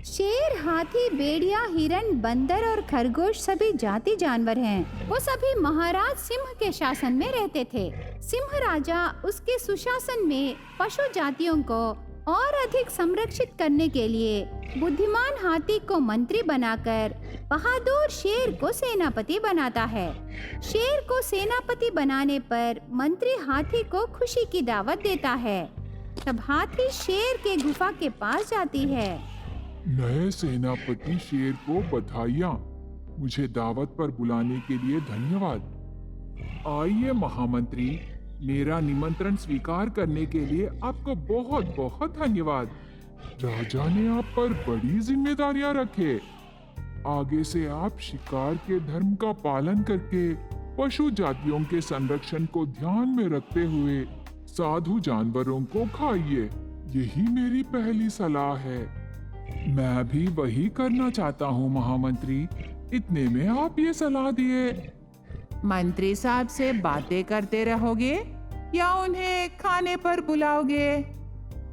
शेर, हाथी, भेड़िया, हिरण, बंदर और खरगोश सभी जाति जानवर हैं। वो सभी महाराज सिंह के शासन में रहते थे। सिंह राजा उसके सुशासन में पशु जातियों को और अधिक संरक्षित करने के लिए बुद्धिमान हाथी को मंत्री बनाकर बहादुर शेर को सेनापति बनाता है। शेर को सेनापति बनाने पर मंत्री हाथी को खुशी की दावत देता है। तब हाथी शेर के गुफा के पास जाती है। नए सेनापति शेर को बधाइयाँ। मुझे दावत पर बुलाने के लिए धन्यवाद। आइए महामंत्री, मेरा निमंत्रण स्वीकार करने के लिए आपको बहुत बहुत धन्यवाद। राजा ने आप पर बड़ी जिम्मेदारियां रखे। आगे से आप शिकार के धर्म का पालन करके पशु जातियों के संरक्षण को ध्यान में रखते हुए साधु जानवरों को खाइए। यही मेरी पहली सलाह है। मैं भी वही करना चाहता हूँ महामंत्री। इतने में आप ये सलाह दिए। मंत्री साहब से बातें करते रहोगे या उन्हें खाने पर बुलाओगे?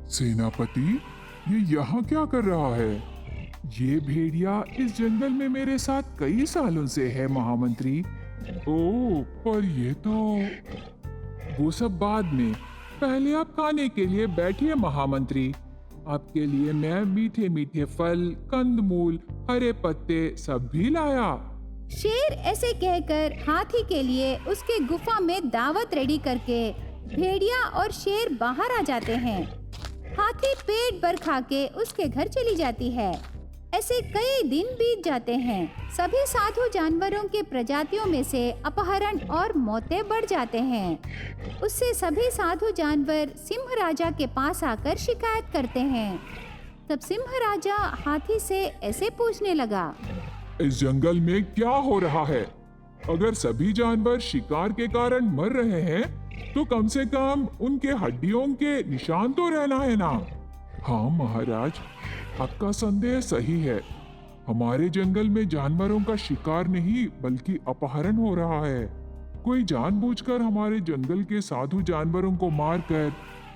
सेनापति, ये यहाँ क्या कर रहा है? ये भेड़िया इस जंगल में मेरे साथ कई सालों से है महामंत्री। ओह, पर ये तो वो सब बाद में। पहले आप खाने के लिए बैठिए महामंत्री। आपके लिए मैं मीठे मीठे फल, कंदमूल, हरे पत्ते सब भी लाया। शेर ऐसे कहकर हाथी के लिए उसके गुफा में दावत रेडी करके भेड़िया और शेर बाहर आ जाते हैं। हाथी पेट भर खा के उसके घर चली जाती है। ऐसे कई दिन बीत जाते हैं। सभी साधु जानवरों के प्रजातियों में से अपहरण और मौतें बढ़ जाते हैं। उससे सभी साधु जानवर सिंह राजा के पास आकर शिकायत करते हैं। तब सिंह राजा हाथी से ऐसे पूछने लगा, इस जंगल में क्या हो रहा है? अगर सभी जानवर शिकार के कारण मर रहे हैं, तो कम से कम उनके हड्डियों के निशान तो रहना है ना? हाँ महाराज, आपका संदेह सही है। हमारे जंगल में जानवरों का शिकार नहीं बल्कि अपहरण हो रहा है। कोई जानबूझकर हमारे जंगल के साधु जानवरों को मारकर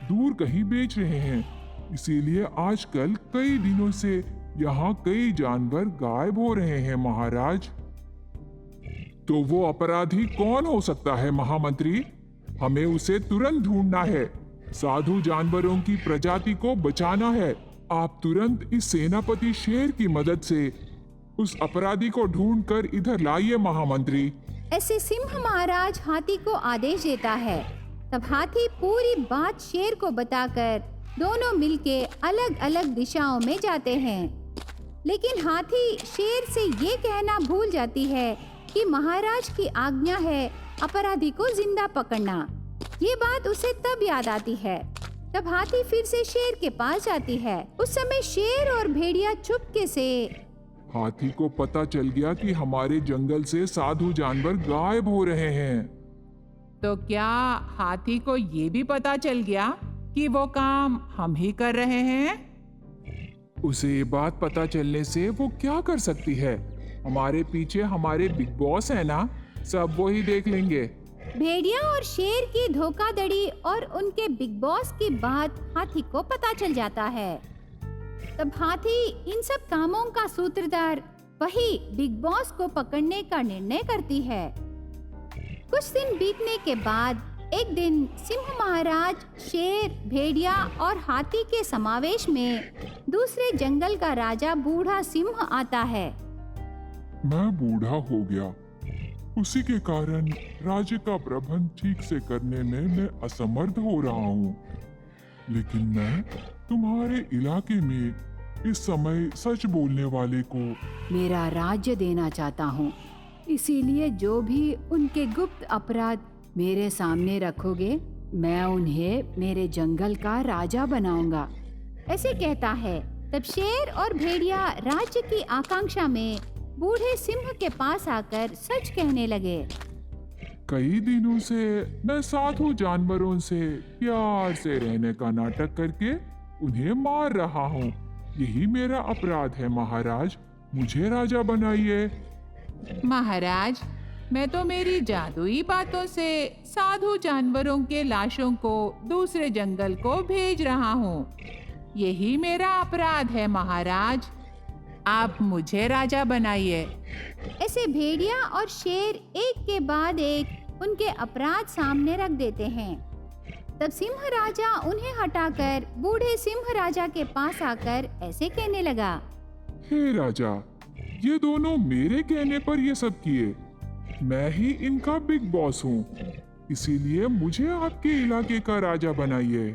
दूर कहीं बेच रहे हैं। इसीलिए आजकल कई दिनों से यहाँ कई जानवर गायब हो रहे हैं महाराज। तो वो अपराधी कौन हो सकता है महामंत्री? हमें उसे तुरंत ढूंढना है। साधु जानवरों की प्रजाति को बचाना है। आप तुरंत इस सेनापति शेर की मदद से उस अपराधी को ढूंढकर इधर लाइए महामंत्री। ऐसे सिंह महाराज हाथी को आदेश देता है। तब हाथी पूरी बात शेर को बताकर दोनों मिलके अलग अलग दिशाओं में जाते हैं। लेकिन हाथी शेर से ये कहना भूल जाती है कि महाराज की आज्ञा है अपराधी को जिंदा पकड़ना। ये बात उसे तब याद आती है। तब हाथी फिर से शेर के पास जाती है। उस समय शेर और भेड़िया चुपके से हाथी को पता चल गया कि हमारे जंगल से साधु जानवर गायब हो रहे हैं। तो क्या हाथी को ये भी पता चल गया कि वो काम हम ही कर रहे हैं? उसे ये बात पता चलने से वो क्या कर सकती है? हमारे पीछे हमारे बिग बॉस है ना, सब वो ही देख लेंगे। भेड़िया और शेर की धोखाधड़ी और उनके बिग बॉस की बात हाथी को पता चल जाता है। तब हाथी इन सब कामों का सूत्रधार वही बिग बॉस को पकड़ने का निर्णय करती है। कुछ दिन बीतने के बाद एक दिन सिंह महाराज, शेर, भेड़िया और हाथी के समावेश में दूसरे जंगल का राजा बूढ़ा सिंह आता है। मैं बूढ़ा हो गया, उसी के कारण राज्य का प्रबंध ठीक से करने में मैं असमर्थ हो रहा हूँ। लेकिन मैं तुम्हारे इलाके में इस समय सच बोलने वाले को मेरा राज्य देना चाहता हूँ। इसीलिए जो भी उनके गुप्त अपराध मेरे सामने रखोगे, मैं उन्हें मेरे जंगल का राजा बनाऊंगा, ऐसे कहता है। तब शेर और भेड़िया राज्य की आकांक्षा में बूढ़े सिंह के पास आकर सच कहने लगे। कई दिनों से मैं साधु जानवरों से प्यार से रहने का नाटक करके उन्हें मार रहा हूँ। यही मेरा अपराध है महाराज, मुझे राजा बनाइए। महाराज, मैं तो मेरी जादुई बातों से साधु जानवरों के लाशों को दूसरे जंगल को भेज रहा हूँ। यही मेरा अपराध है महाराज। आप मुझे राजा बनाइए। ऐसे भेड़िया और शेर एक के बाद एक उनके अपराध सामने रख देते हैं। तब सिंह राजा उन्हें हटाकर बूढ़े सिंह राजा के पास आकर ऐसे कहने लगा, हे राजा, ये दोनों मेरे कहने पर ये सब किए। मैं ही इनका बिग बॉस हूँ, इसीलिए मुझे आपके इलाके का राजा बनाइए।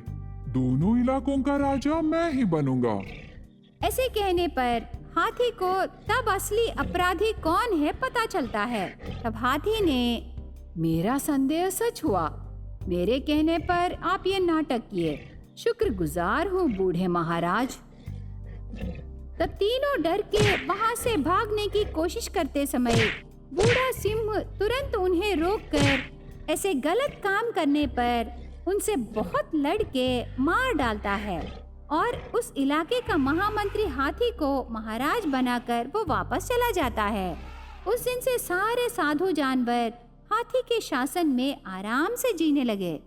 दोनों इलाकों का राजा मैं ही बनूंगा। ऐसे कहने पर हाथी को तब असली अपराधी कौन है पता चलता है। तब हाथी ने, मेरा संदेह सच हुआ। मेरे कहने पर आप ये नाटक किए। शुक्रगुजार हूँ बूढ़े महाराज। तब तीनों डर के वहां से भागने की कोशिश करते समय बूढ़ा सिंह तुरंत उन्हें रोककर ऐसे गलत काम करने पर उनसे बहुत लड़के मार डालता है और उस इलाके का महामंत्री हाथी को महाराज बनाकर वो वापस चला जाता है। उस दिन से सारे साधु जानवर हाथी के शासन में आराम से जीने लगे।